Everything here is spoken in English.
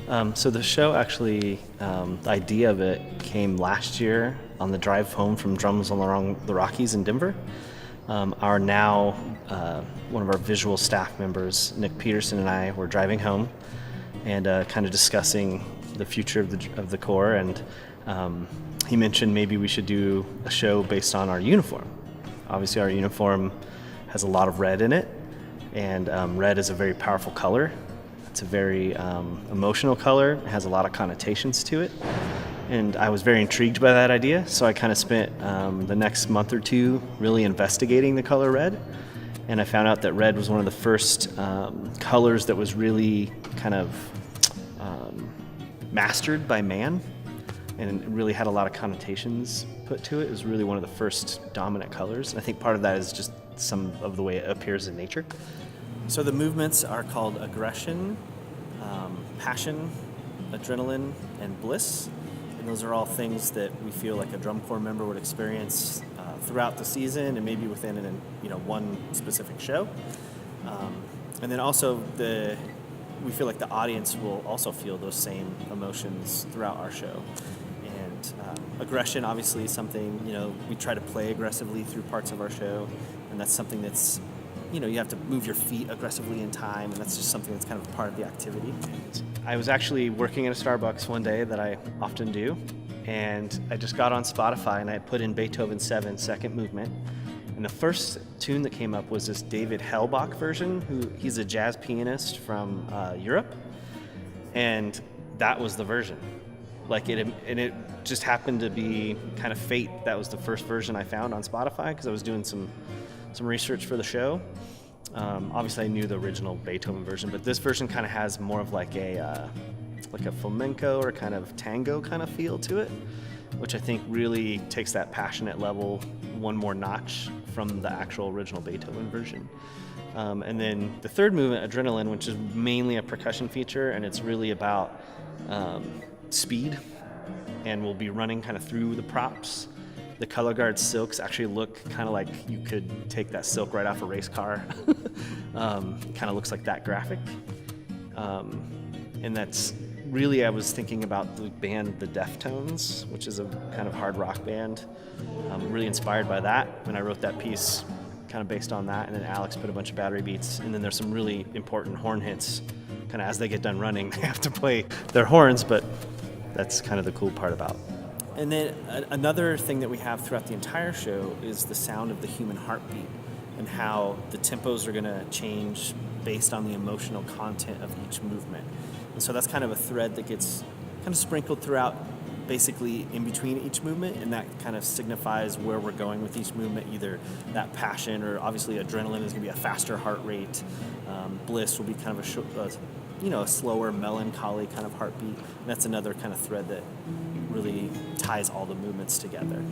So the show actually, the idea of it came last year on the drive home from Drums Along the Rockies in Denver. Our now one of our visual staff members, Nick Peterson, and I were driving home and kind of discussing the future of the Corps, and he mentioned maybe we should do a show based on our uniform. Obviously, our uniform has a lot of red in it, and red is a very powerful color. It's a very emotional color. It has a lot of connotations to it. And I was very intrigued by that idea, so I kind of spent the next month or two really investigating the color red. And I found out that red was one of the first colors that was really kind of mastered by man, and it really had a lot of connotations put to it. It was really one of the first dominant colors. And I think part of that is just some of the way it appears in nature. So the movements are called aggression, passion, adrenaline, and bliss. And those are all things that we feel like a drum corps member would experience throughout the season and maybe within one specific show. And then also we feel like the audience will also feel those same emotions throughout our show. And aggression obviously is something, we try to play aggressively through parts of our show, and that's something that's you have to move your feet aggressively in time, and that's just something that's kind of part of the activity. I was actually working at a Starbucks one day that I often do, and I just got on Spotify and I put in Beethoven 7 second movement, and the first tune that came up was this David Hellbach version. He's a jazz pianist from Europe, and that was the version. It just happened to be kind of fate. That was the first version I found on Spotify because I was doing some research for the show. Obviously I knew the original Beethoven version, but this version kind of has more of like a flamenco or kind of tango kind of feel to it, which I think really takes that passionate level one more notch from the actual original Beethoven version. And then the third movement, Adrenaline, which is mainly a percussion feature, and it's really about speed, and we'll be running kind of through the props. The color guard silks actually look kind of like you could take that silk right off a race car. It kind of looks like that graphic. And that's really, I was thinking about the band The Deftones, which is a kind of hard rock band. Really inspired by that when I wrote that piece, kind of based on that. And then Alex put a bunch of battery beats. And then there's some really important horn hits. Kind of as they get done running, they have to play their horns, but that's kind of the cool part about. And then another thing that we have throughout the entire show is the sound of the human heartbeat and how the tempos are going to change based on the emotional content of each movement. And so that's kind of a thread that gets kind of sprinkled throughout, basically in between each movement, and that kind of signifies where we're going with each movement, either that passion or obviously adrenaline is going to be a faster heart rate. Bliss will be kind of a slower, melancholy kind of heartbeat. And that's another kind of thread that really ties all the movements together.